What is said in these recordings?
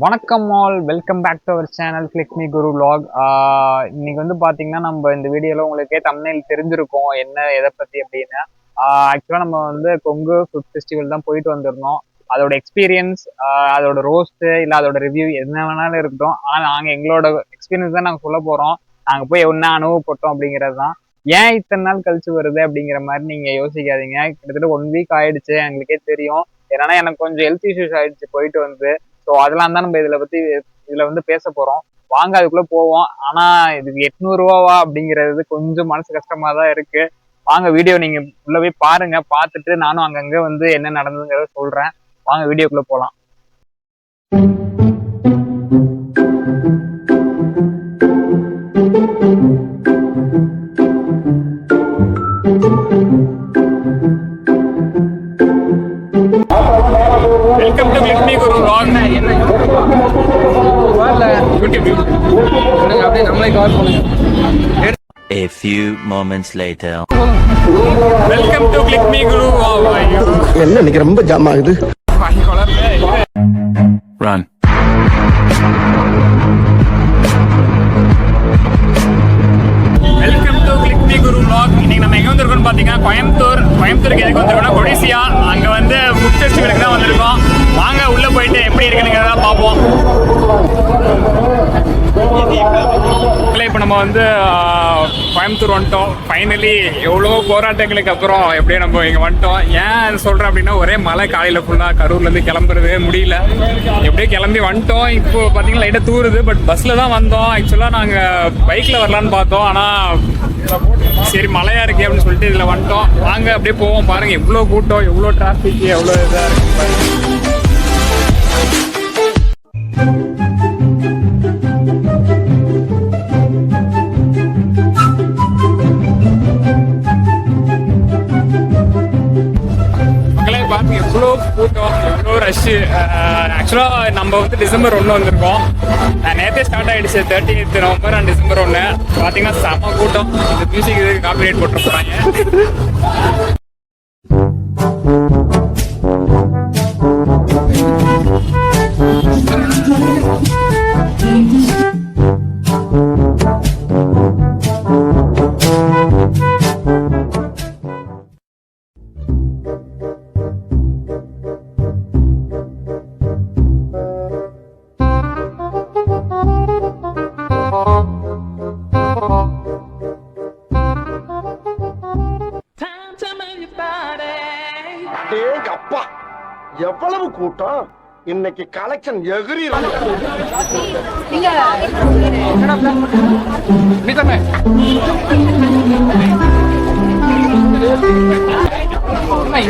வணக்கம் all, welcome back to our channel click me Guru vlog. இன்னைக்கு வந்து பாத்தீங்கன்னா நம்ம இந்த வீடியோல உங்களுக்கே thumbnail தெரிஞ்சிருக்கும் என்ன எதை பத்தி அப்படின்னு. ஆக்சுவலா நம்ம வந்து கொங்கு ஃபுட் ஃபெஸ்டிவல் தான் போயிட்டு வந்திருந்தோம். அதோட எக்ஸ்பீரியன்ஸ், அதோட ரோஸ்ட் இல்ல அதோட ரிவ்யூ என்ன வேணாலும் இருக்கட்டும். ஆனா நாங்க எங்களோட எக்ஸ்பீரியன்ஸ் தான் நாங்க சொல்ல போறோம். நாங்க போய் என்ன அனுபவப்பட்டோம் அப்படிங்கிறது தான். ஏன் இத்தனை நாள் கழிச்சு வருது அப்படிங்கிற மாதிரி நீங்க யோசிக்காதீங்க. கிட்டத்தட்ட 1 வீக் ஆயிடுச்சு, எங்களுக்கே தெரியும். ஏன்னா எனக்கு கொஞ்சம் ஹெல்த் இஷ்யூஸ் ஆயிடுச்சு போயிட்டு வந்து. ஸோ அதெல்லாம் தான் நம்ம இதுல வந்து பேச போறோம். வாங்க அதுக்குள்ள போவோம். ஆனா இதுக்கு 800 ரூபாவா அப்படிங்கிறது கொஞ்சம் மனசு கஷ்டமா தான் இருக்கு. வாங்க வீடியோ நீங்க உள்ள போய் பாருங்க. பார்த்துட்டு நானும் அங்கங்க வந்து என்ன நடந்ததுங்கிறத சொல்றேன். வாங்க வீடியோக்குள்ள போலாம். Welcome to click me Guru vlog. அப்படியே நம்மளே கவர் பண்ணுங்க. A few moments later. Welcome to click me Guru vlog. என்ன இன்னைக்கு ரொம்ப ஜாம் ஆகுது. Run. Welcome to click me Guru vlog. இன்னைக்கு நம்ம எங்க வந்திருக்கோம்னு பாத்தீங்கன்னா கோயம்புத்தூருக்கு எதுக்கு வந்திருக்கோம்னா கொடிசியா. அங்க வந்து ஃபுட் ஃபெஸ்டிவலுக்கு தான் வந்திருக்கோம். வாங்க உள்ள போயிட்டு எப்படி இருக்குங்கிறத பார்ப்போம். இப்போ நம்ம வந்து கோயம்புத்தூர் வந்துட்டோம். ஃபைனலி எவ்வளோ போராட்டங்களுக்கு அப்புறம் எப்படியே நம்ம இங்கே வந்துட்டோம். ஏன் சொல்கிறேன் அப்படின்னா ஒரே மழை காலையில் ஃபுல்லாக கரூர்லேருந்து கிளம்புறது முடியல. எப்படியே கிளம்பி வந்துட்டோம். இப்போ பார்த்தீங்கன்னா லைட்டாக தூருது. பட் பஸ்ஸில் தான் வந்தோம். ஆக்சுவலாக நாங்கள் பைக்கில் வரலான்னு பார்த்தோம். ஆனால் சரி மழையாக இருக்கே அப்படின்னு சொல்லிட்டு இதில் வந்துட்டோம். வாங்க அப்படியே போவோம். பாருங்கள் எவ்வளோ கூட்டம், எவ்வளோ டிராஃபிக், எவ்வளோ இதாக இருக்குது. எவ்வளோ கூட்டம், எவ்வளோ ரஷ்ஷு. ஆக்சுவலாக நம்ம வந்து டிசம்பர் 1 வந்திருக்கோம். நேற்றே ஸ்டார்ட் ஆகிடுச்சு 30th நவம்பர் அண்ட் டிசம்பர் 1. பார்த்தீங்கன்னா செம்ம கூட்டம். இந்த மியூசிக் இதுக்கு காப்பிரைட் போட்டு போகிறாங்க. அப்பா எவ்வளவு கூட்டம் இன்னைக்கு கலெக்ஷன் எகிரி.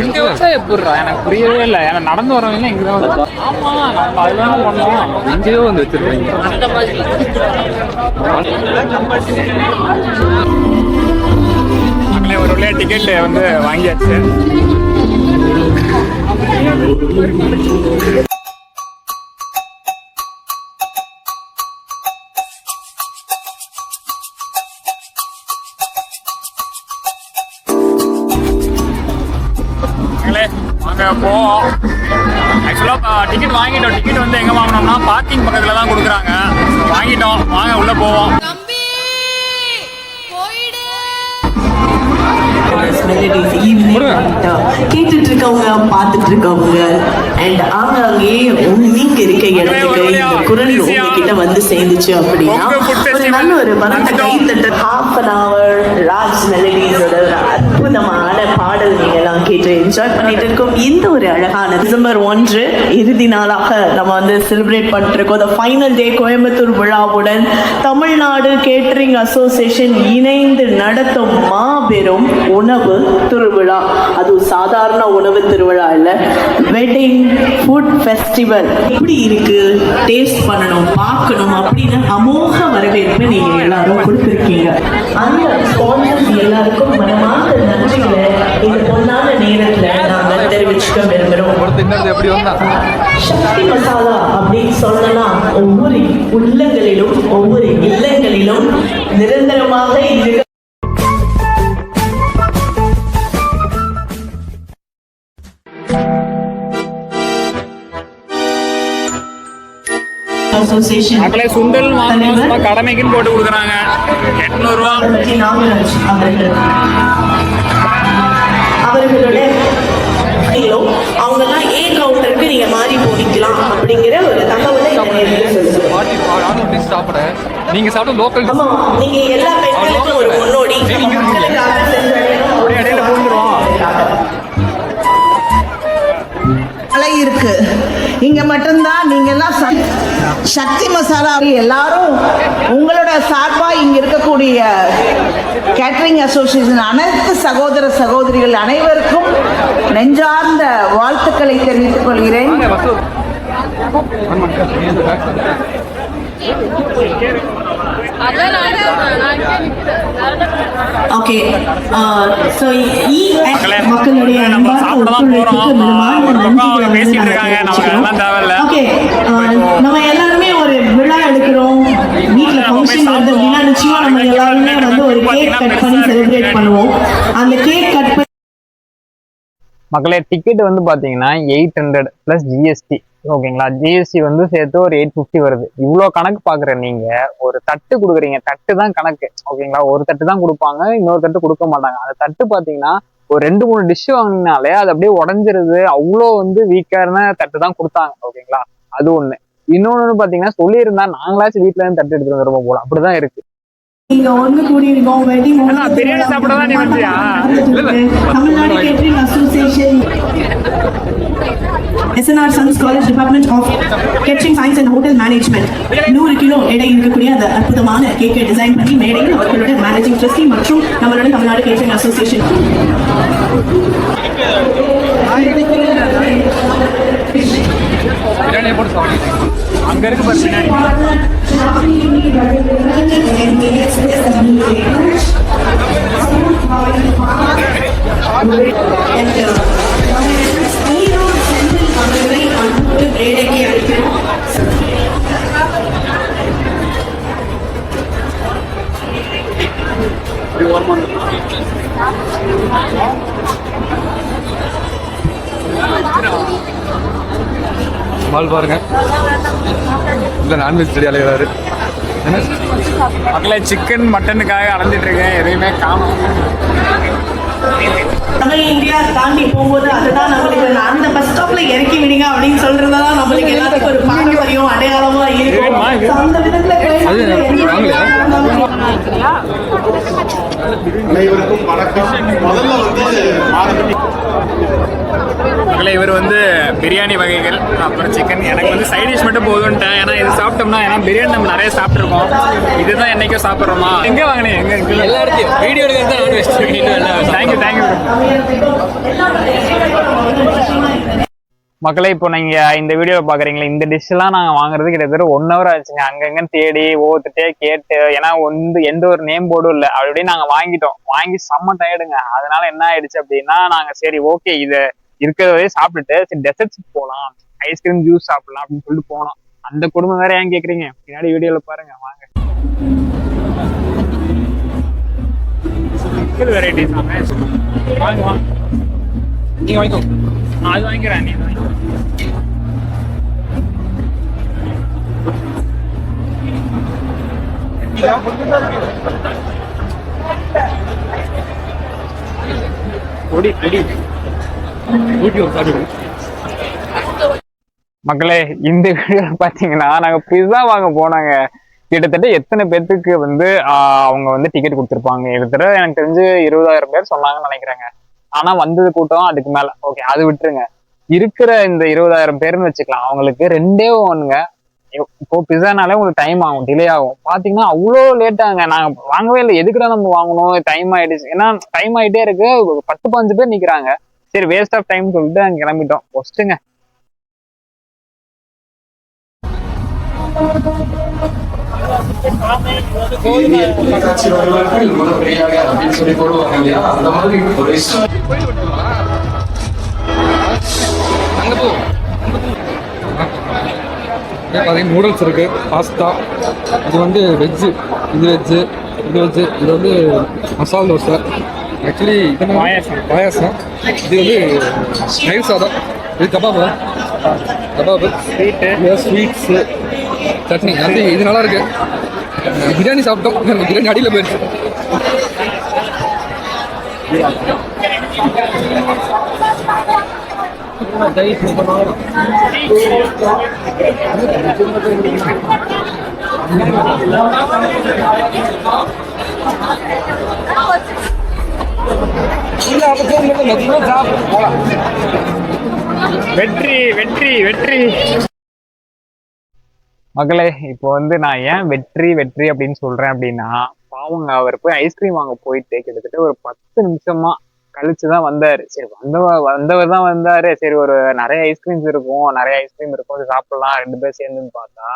இங்க வச்சா எப்படிறா எனக்கு புரியவே இல்லை. ஏன்னா நடந்து வரவங்க இங்கதான் வந்து. ஆமா நம்ம அதெல்லாம் பண்ணோம். இங்கேயோ வந்து வச்சிருக்கீங்க. ஒரு வழியா டிக்கெட் வந்து வாங்கியாச்சு. வாங்க போவோம். ஆக்சுவலாக டிக்கெட் வாங்கிட்டோம். டிக்கெட் வந்து எங்கே வாங்கினோம்னா பார்க்கிங் பக்கத்தில் தான் கொடுக்குறாங்க. வாங்கிட்டோம். வாங்க உள்ளே போவோம். கேட்டுட்டு இருக்கவங்க, பார்த்துட்டு இருக்கவங்க அண்ட் ஆங்காங்கே நீங்க இருக்க இடத்துக்கு இந்த குரல் உங்ககிட்ட வந்து சேர்ந்துச்சு அப்படின்னா ஒரு நல்ல ஒரு பலத்த கைத்தட்ட ½ ராஜ் மெலடிஸோட ஒரு அற்புதமான பாடல் நீங்க எல்லாம் கேட்டு என்ஜாய் பண்ணிட்டு இருக்கோம். இந்த ஒரு அழகான டிசம்பர் 1 இறுதி நாளாக நம்ம வந்து செலிப்ரேட் பண்ணிட்டு இருக்கோம். The final day கோயம்புத்தூர் விழாவுடன் தமிழ்நாடு கேட்டரிங் அசோசியேஷன் இணைந்து நடத்தும் மாபெரும் உணவு திருவிழா. அது சாதாரண உணவு திருவிழா இல்ல, வெட்டிங் ஃபுட் ஃபெஸ்டிவல். எப்படி இருக்கு, டேஸ்ட் பண்ணணும், பார்க்கணும் அப்படின்னு அமோக வரவேற்பு நீங்க எல்லாரும் கொடுத்திருக்கீங்க. அந்த ஸ்பான்சர்ஸ் எல்லாருக்கும் மனமார்ந்த நன்றிகளை இந்த பொன்னான நேரத்துல நாங்க தெரிவிச்சுக்க விரும்புறோம். சக்தி மசாலா அப்படின்னு சொல்லனா ஒவ்வொரு உள்ளங்களிலும் ஒவ்வொரு இல்லங்களிலும் நிரந்தரமாக இருக்க அசோசியேஷன் மக்களே சுண்டல் வாங்கணும் சும்மா கடமைக்குன்னு போட்டு கொடுக்குறாங்க 800 ரூபா. நாகராஜ் அவர்களோட அவங்கெல்லாம் ஏ கவுண்டருக்கு நீங்க மாறி போடிக்கலாம் அப்படிங்கிற ஒரு தகவலை சாப்பிட நீங்க சாப்பிட லோக்கல் ஆமா, நீங்க எல்லா பெண்களுக்கும் ஒரு முன்னோடி இருக்கு. இங்க மட்டும்தான் நீங்க எல்லாம் சக்தி மசாலா எல்லாரும் உங்களோட சார்பா இங்க இருக்கக்கூடிய கேட்டரிங் அசோசியேஷன் அனைத்து சகோதர சகோதரிகள் அனைவருக்கும் நெஞ்சார்ந்த வாழ்த்துக்களை தெரிவித்துக் கொள்கிறேன். ஓகே, சோ மக்களுடைய நம்ம எல்லாருமே ஒரு விழா எடுக்கிறோம், வீட்டுல ஃபங்க்ஷன் வருது அப்படின்னா நிச்சயமா நம்ம எல்லாருமே வந்து ஒரு கேக் கட் பண்ணி செலிப்ரேட் பண்ணுவோம். அந்த கேக் கட் பண்ணி மக்களே டிக்கெட் வந்து பாத்தீங்கன்னா 800 பிளஸ் ஜிஎஸ்டி. ஓகேங்களா, ஜிஎஸ்டி வந்து சேர்த்து ஒரு 850 வருது. இவ்வளோ கணக்கு பாக்குற நீங்க ஒரு தட்டு கொடுக்குறீங்க, தட்டு தான் கணக்கு. ஓகேங்களா, ஒரு தட்டு தான் கொடுப்பாங்க, இன்னொரு தட்டு கொடுக்க மாட்டாங்க. அந்த தட்டு பாத்தீங்கன்னா ஒரு 2-3 டிஷ் வாங்கினாலே அது அப்படியே உடஞ்சிருது. அவ்வளோ வந்து வீக்கான தட்டு தான் கொடுத்தாங்க. ஓகேங்களா, அது ஒண்ணு. இன்னொன்னு பாத்தீங்கன்னா சொல்லியிருந்தா நாங்களாச்சும் வீட்டுல இருந்து தட்டு எடுத்துட்டு வந்துருப்போம் போல, அப்படிதான் இருக்கு. இங்க ஒண்ணு கூடி இருக்கோம். வெட்டிங் பிரியாணி சாப்பிட தான் நீ வந்தியா? Tamil Nadu catering association SNR Sons College Department of Catering Science and Hotel Management 100 kilo எடை இருக்கக்கூடிய அந்த அற்புதமான கேக்கை டிசைன் பண்ணி மேடையில் அவர்களுடைய மேனேஜிங் ட்ரஸ்டி மற்றும் நம்மளோட தமிழ்நாடு கேட்டரிங் அசோசியேஷன் அங்க இருக்கு மால் பாருங்க, இந்த நான்வெஜ் ரெடி அலைகிறாரு. மக்களே சிக்கன் மட்டனுக்காக அலைஞ்சிட்டு இருக்கேன், எதையுமே காணும். இந்தியா தாண்டி போகும்போது அதுதான் நம்மளுக்கு அந்த பஸ் ஸ்டாப்ல இறக்கி விடுங்க அப்படின்னு சொல்றதுதான் நம்மளுக்கு எல்லாத்துக்கும் ஒரு பாரம்பரியம் அடையாளமா இருக்கும். அந்த விதத்துல அனைவருக்கும் வணக்கம். முதல்ல இவர் வந்து பிரியாணி வகைகள் அப்புறம் சிக்கன், எனக்கு வந்து சைட் டிஷ் மட்டும் போதும்ட்டேன். ஏன்னா இது சாப்பிட்டோம்னா, ஏன்னா பிரியாணி நம்ம நிறைய சாப்பிட்ருக்கோம், இதுதான் என்னைக்கும் சாப்பிட்றோமா. எங்கே வாங்கினேன்? எங்க எல்லா இடத்தையும் வீடியோ எடுக்கிறது நான்வெஜ். தேங்க்யூ தேங்க்யூ மக்களே. இப்போ நீங்க இந்த வீடியோவை பாக்குறீங்களா, இந்த டிஷ் எல்லாம் நாங்க வாங்குறது கிட்டத்தட்ட 1 hour ஆச்சுங்க. அங்கங்க தேடி ஒவ்வொருத்தே கேட்டு, ஏன்னா எந்த ஒரு நேம் போர்டும் இல்லை, அப்படியே நாங்க வாங்கி செம்ம டயர்டுங்க. அதனால என்ன ஆயிடுச்சு அப்படின்னா, நாங்க சரி ஓகே இதை இருக்கிறதே சாப்பிட்டுட்டு சரி டெசர்ட்ஸ் போகலாம், ஐஸ்கிரீம் ஜூஸ் சாப்பிடலாம் அப்படின்னு சொல்லிட்டு போனோம். அந்த குடும்பம் வேற ஏன் கேக்குறீங்க, பின்னாடி வீடியோல பாருங்க வாங்க. வெரைட்டிஸ் வாங்க வாங்க, நீங்க வாங்கிக்கோ, நான் அது வாங்கிக்கிறேன், நீ வாங்கிக்கோ. மக்களே இந்த வீடியோ பாத்தீங்கன்னா நாங்க பிஸா வாங்க போனாங்க. கிட்டத்தட்ட எத்தனை பேர்த்துக்கு வந்து அவங்க வந்து டிக்கெட் கொடுத்துருப்பாங்க, கிட்டத்தட்ட எனக்கு தெரிஞ்சு 20,000 பேர் சொன்னாங்கன்னு நினைக்கிறேங்க. ஆனா வந்தது கூட்டம் அதுக்கு மேல. ஓகே அது விட்டுருங்க, இருக்கிற இந்த 20,000 பேர்னு வச்சுக்கலாம். அவங்களுக்கு 2 ஒண்ணுங்க. இப்போ பிஸானாலே உங்களுக்கு டைம் ஆகும், டிலே ஆகும். பாத்தீங்கன்னா அவ்வளோ லேட் ஆகுங்க. நாங்க வாங்கவே இல்லை, எதுக்குடா நம்ம வாங்கணும், டைம் ஆயிடுச்சு. ஏன்னா டைம் ஆயிட்டே இருக்கு, 10-15 பேர் நிக்கிறாங்க. சரி வேஸ்ட் ஆஃப் டைம் சொல்லிட்டு அங்க கிளம்பிட்டோம். ஃபர்ஸ்ட்டுங்க நூடுல்ஸ் இருக்கு, பாஸ்தா, இது வந்து வெஜ்ஜு, இது வெஜ்ஜு, இது வெஜ்ஜு, இது வந்து மசாலா தோசை, ஆக்சுவலி இது பாயாசம், இது வந்து தயிர் சாதம், இது கபாபு, ஸ்வீட்ஸு, சட்னி நன்றி, இது நல்லா இருக்கு. பிரியாணி சாப்பிட்டோம், பிரியாணி அடியில் போயிடுச்சு. வெற்றி வெற்றி வெற்றி மகளே. இப்போ வந்து நான் ஏன் வெற்றி வெற்றி அப்படின்னு சொல்றேன் அப்படின்னா, பாவங்க அவர் போய் ஐஸ்கிரீம் வாங்க போயிட்டு கிட்டத்தட்ட ஒரு 10 நிமிஷமா கழிச்சுதான் வந்தாரு. சரி வந்தவர் தான் வந்தாரு. சரி ஒரு நிறைய ஐஸ்கிரீம் இருக்கும், அது சாப்பிடலாம் 2 பேர் சேர்ந்துன்னு பார்த்தா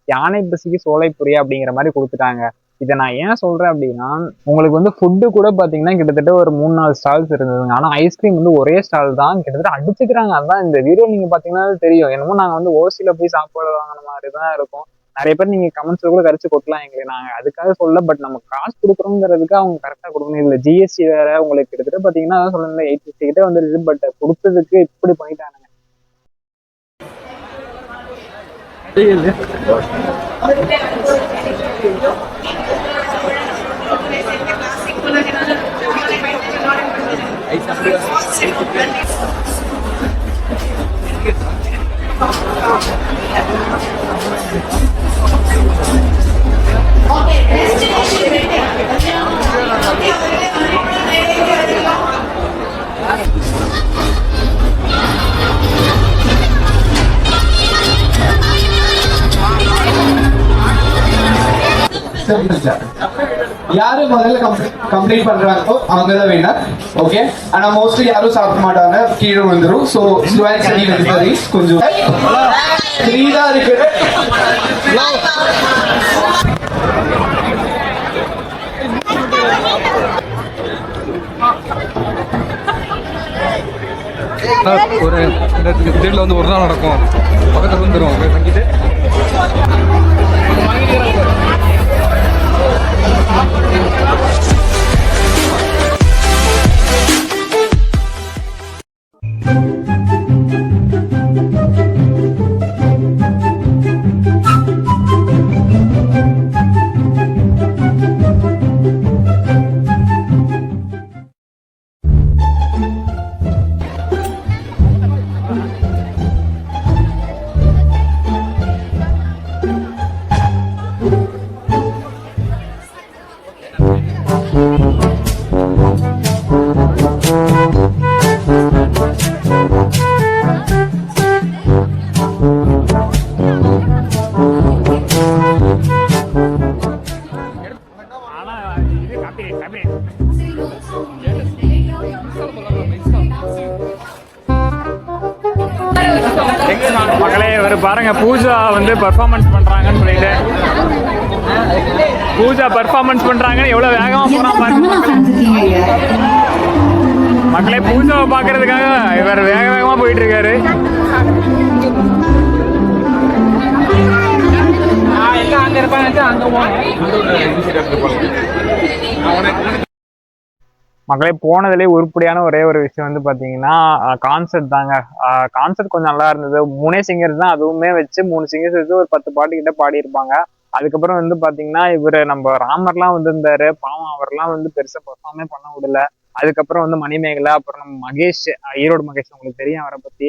யானை பசிக்கு சோலை புரியா அப்படிங்கிற மாதிரி கொடுத்துட்டாங்க. இதை நான் ஏன் சொல்றேன் அப்படின்னா, உங்களுக்கு வந்து ஃபுட்டு கூட பாத்தீங்கன்னா கிட்டத்தட்ட ஒரு 3-4 ஸ்டால்ஸ் இருந்ததுங்க. ஆனா ஐஸ்கிரீம் வந்து ஒரே ஸ்டால் தான், கிட்டத்தட்ட அடிச்சுக்கிறாங்க. அதான் இந்த வீடியோ நீங்க பாத்தீங்கன்னா தெரியும். என்னமோ நாங்க வந்து ஓசியில போய் சாப்பாடு வாங்கின மாதிரிதான் இருக்கும். நிறைய பேர் நீங்க கமெண்ட்ஸ்ல கூட கரைச்சு கொட்டலாம் எங்களை. நாங்க அதுக்காக சொல்ல, பட் நம்ம காசு கொடுக்குறோங்கிறதுக்கு அவங்க கரெக்டா கொடுக்கணும். இதுல ஜிஎஸ்டி வேற உங்களுக்கு கிட்டத்தட்ட பாத்தீங்கன்னா சொல்லுங்க 850 கிட்ட வந்துருச்சு. பட் கொடுத்ததுக்கு இப்படி பண்ணிட்டானுங்க. யாரு முதல்ல கம்ப்ளீட் பண்றாங்களோ அவங்க தான் வேணும். ஓகே, ஆனா மோஸ்ட்லி யாரும் சாப்பிட மாட்டாங்க, கீழே விழுந்துரும். So slow and study vegetables கொஞ்சம் ஃப்ரீதா இருக்கு. ஒரு இந்த வந்து ஒரு நாள் நடக்கும், பக்கத்துல வந்துடும் தங்கிட்டு. மகளே ஒரு பாருங்க, பூஜா வந்து பெர்ஃபார்மன்ஸ் பண்றாங்கன்னு சொல்லிட்டு, பூஜா பெர்ஃபார்மன்ஸ் பண்றாங்கன்னு எவ்வளவு வேகமா போறான் பாருங்க மக்களே. பூஜாவை பாக்குறதுக்காக இவர் வேக வேகமா போயிட்டு இருக்காரு. மக்களே போனதுலேயே உருப்படியான ஒரே ஒரு விஷயம் வந்து பாத்தீங்கன்னா கான்சர்ட் தாங்க. கான்சர்ட் கொஞ்சம் நல்லா இருந்தது. 3 சிங்கர்ஸ் தான், அதுவுமே வச்சு 3 சிங்கர்ஸ் வச்சு ஒரு 10 பாட்டு கிட்ட பாடியிருப்பாங்க. அதுக்கப்புறம் வந்து பாத்தீங்கன்னா இவர் நம்ம ராமர்லாம் வந்திருந்தாரு. பாவம் அவர்லாம் வந்து பெருசா பெர்ஃபார்மே பண்ண விடல. அதுக்கப்புறம் வந்து மணிமேகலை, அப்புறம் நம்ம மகேஷ், ஈரோடு மகேஷ் உங்களுக்கு தெரியும் அவரை பத்தி,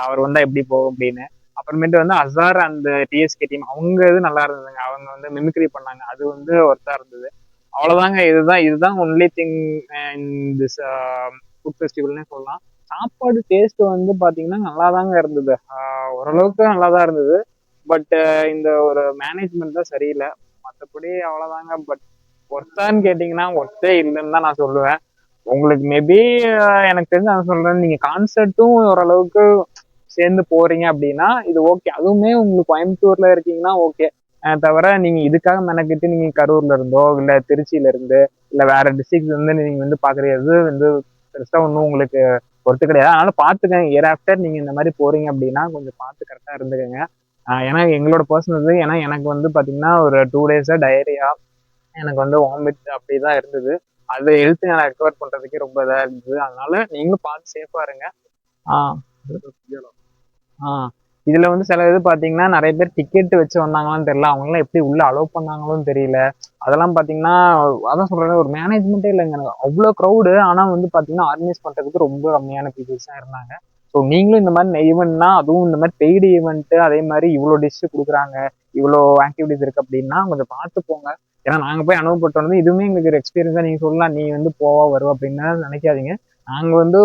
அவர் வந்தா எப்படி போகும் அப்படின்னு. அப்புறமேட்டு வந்து அசார் அந்த டிஎஸ்கே டீம் அவங்க இது நல்லா இருந்ததுங்க. அவங்க வந்து மிமிக்ரி பண்ணாங்க, அது வந்து ஒர்த்தா இருந்தது. அவ்வளவுதாங்க. இதுதான் ஒன்லி திங் இந்த ஃபுட் ஃபெஸ்டிவல்னே சொல்லலாம். சாப்பாடு டேஸ்ட் வந்து பாத்தீங்கன்னா நல்லாதாங்க இருந்தது, ஓரளவுக்கு நல்லாதான் இருந்தது. பட் இந்த ஒரு மேனேஜ்மெண்ட் தான் சரியில்லை. மற்றபடி அவ்வளவுதாங்க. பட் ஒர்த்தான்னு கேட்டீங்கன்னா ஒர்த்தே இல்லைன்னு தான் நான் சொல்லுவேன். உங்களுக்கு மேபி எனக்கு தெரிஞ்சு நான் சொல்றேன், நீங்க கான்சர்ட்டும் ஓரளவுக்கு சேர்ந்து போறீங்க அப்படின்னா இது ஓகே. அதுவுமே உங்களுக்கு கோயம்புத்தூர்ல இருக்கீங்கன்னா ஓகே. தவிர நீங்க இதுக்காக மெனக்கிட்டு நீங்க கரூர்ல இருந்தோ இல்ல திருச்சியில இருந்து இல்ல வேற டிஸ்ட்ரிக்ட்ல இருந்து நீங்க வந்து பாக்குறது வந்து பெருசா ஒன்றும் உங்களுக்கு பொறுத்து கிடையாது. அதனால பாத்துக்கங்க, இயர் ஆஃப்டர் நீங்க இந்த மாதிரி போறீங்க அப்படின்னா கொஞ்சம் பார்த்து கரெக்டா இருந்துக்கங்க. ஏன்னா எங்களோட பர்சனல், ஏன்னா எனக்கு வந்து பாத்தீங்கன்னா ஒரு 2 டேஸா டயரியா, எனக்கு வந்து வாமிட் அப்படிதான் இருந்தது. அது ஹெல்த் நான் ரெக்கவர் பண்றதுக்கே ரொம்ப இதா இருந்தது. அதனால நீங்களும் பார்த்து சேஃபா இருங்க. இதுல வந்து சில இது பாத்தீங்கன்னா நிறைய பேர் டிக்கெட் வச்சு வந்தாங்களான்னு தெரியல, அவங்களாம் எப்படி உள்ள அலோவ் பண்ணாங்களோன்னு தெரியல. அதெல்லாம் பாத்தீங்கன்னா அதான் சொல்றேன், ஒரு மேனேஜ்மெண்ட்டே இல்லைங்க. அவ்வளோ க்ரௌடு. ஆனா வந்து பாத்தீங்கன்னா ஆர்கனைஸ் பண்றதுக்கு ரொம்ப கம்மியான பீப்புள்ஸ் தான் இருந்தாங்க. ஸோ நீங்களும் இந்த மாதிரி ஈவெண்ட்னா, அதுவும் இந்த மாதிரி பெய்டு ஈவெண்ட்டு, அதே மாதிரி இவ்வளோ டிஷ் கொடுக்குறாங்க, இவ்வளோ ஆக்டிவிட்டிஸ் இருக்கு அப்படின்னா கொஞ்சம் பார்த்து போங்க. ஏன்னா நாங்க போய் அனுபவப்பட்டு வந்து இதுவுமே எங்களுக்கு ஒரு எக்ஸ்பீரியன்ஸா நீங்க சொல்லலாம், நீ வந்து போவா வருவா அப்படின்னு நினைக்காதீங்க. நாங்க வந்து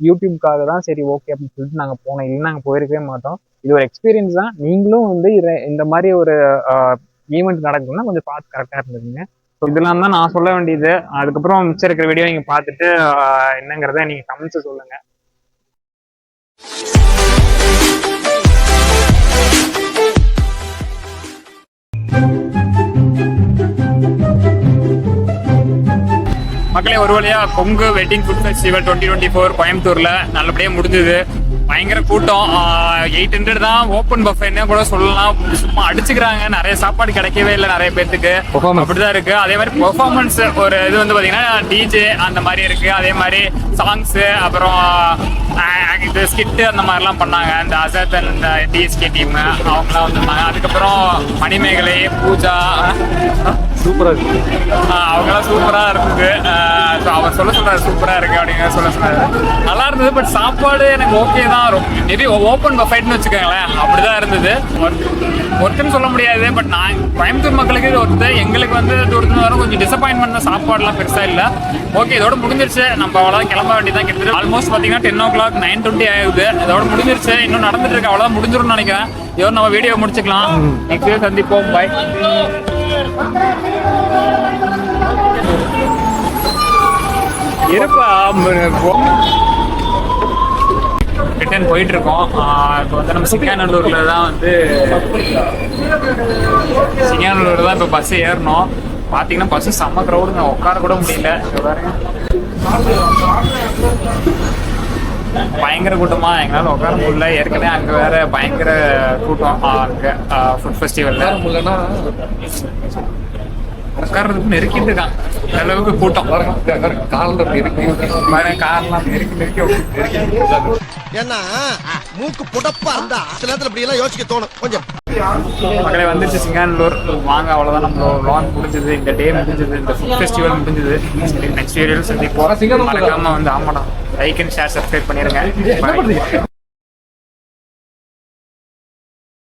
யூடியூப்காக தான் சரி ஓகே அப்படின்னு சொல்லிட்டு நாங்க போனோம், இல்லை நாங்க போயிருக்கவே மாட்டோம். இது ஒரு எக்ஸ்பீரியன்ஸ் தான். நீங்களும் வந்து இந்த மாதிரி ஒரு ஈவெண்ட் நடக்குதுன்னா கொஞ்சம் பார்த்து கரெக்டா இருந்துருங்க. ஸோ இதெல்லாம் தான் நான் சொல்ல வேண்டியது. அதுக்கப்புறம் மிச்சம் இருக்கிற வீடியோ நீங்க பார்த்துட்டு என்னங்கிறத நீங்க கமெண்ட்ஸ் சொல்லுங்க. மக்களே, ஒரு வழியா கொங்கு வெட்டிங் ஃபுட் ஃபெஸ்டிவல் 2024 கோயம்புத்தூர்ல நல்லபடியா முடிஞ்சது. பயங்கர கூட்டம். 800 தான் ஓப்பன் பஃபேன்னு கூட சொல்லலாம். சும்மா அடிச்சுக்கிறாங்க. நிறைய சாப்பாடு கிடைக்கவே இல்லை நிறைய பேர்த்துக்கு. அப்படிதான் இருக்கு. அதே மாதிரி பெர்ஃபார்மன்ஸ் ஒரு இது வந்து பாத்தீங்கன்னா டிஜே அந்த மாதிரி இருக்கு. அதே மாதிரி சாங்ஸ், அப்புறம் இது ஸ்கிட்டு அந்த மாதிரிலாம் பண்ணாங்க. இந்த அசத் அண்ட் டிஎஸ்கே டீம் அவங்களாம் வந்திருந்தாங்க. அதுக்கப்புறம் மணிமேகலை, பூஜா சூப்பரா இருக்கு. அவங்களாம் சூப்பரா இருந்தது. அவர் சொல்றாரு சூப்பரா இருக்கு அப்படிங்கிற சொன்னாரு. நல்லா இருந்தது. பட் சாப்பாடு எனக்கு ஓகே தான். மேபி ஓப்பன் பஃபேட்னு வச்சுக்கோங்களேன், அப்படிதான் இருந்தது. ஒருத்தன்னு சொல்ல முடியாது. பட் நான் கோயம்புத்தூர் மக்களுக்கு இது ஒருத்தர், எங்களுக்கு வந்து தூரத்துல வரும் கொஞ்சம் டிசப்பாயின்மெண்ட் தான். சாப்பாடுலாம் பெருசா இல்லை. ஓகே, இதோட முடிஞ்சிருச்சு. நம்ம அவ்வளோதான், கிளம்ப வேண்டியதான். கிட்டத்தட்ட ஆல்மோஸ்ட் பார்த்தீங்கன்னா 10 o'clock 9:20 ஆகுது. இதோட முடிஞ்சிருச்சு. இன்னும் நடந்துட்டு இருக்கு. அவ்வளோதான், முடிஞ்சிரும்னு நினைக்கிறேன். இதோட நம்ம வீடியோ முடிச்சுக்கலாம். நெக்ஸ்ட் வீடியோ சந்திப்போம். பாய். இருப்பா, ரிட்டர்ன் போயிட்டு இருக்கோம். இப்போ வந்து நம்ம சிங்காநல்லூர்ல தான் இப்போ பஸ் ஏறணும். பார்த்தீங்கன்னா பஸ் செம்ம க்ரௌடுங்க, உட்கார கூட முடியல. பயங்கர கூட்டமா, எங்களால் உட்கார முடியல. ஏற்கனவே அங்கே வேற பயங்கர கூட்டம். அங்கே ஃபுட் ஃபெஸ்டிவல்ல உட்கார்றதுக்கு நெருக்கிட்டு இருக்கான். அளவுக்கு கூட்டம். ஏன்னா மூக்கு புடப்பா இருந்தா சில நேரத்துல இப்படி எல்லாம் யோசிக்க தோணும் கொஞ்சம். மக்களை வந்துச்சு சிங்காநல்லூர். வாங்க, அவ்வளவுதான் நம்ம வ்ளாக் முடிஞ்சது. இந்த டே முடிஞ்சது, இந்த ஃபுட் ஃபெஸ்டிவல் முடிஞ்சது. நெக்ஸ்ட் வீடியோவில் சந்திப்போம். மறக்காம வந்து ஆமாடா லைக் அண்ட் ஷேர் சப்ஸ்கிரைப் பண்ணிருங்க.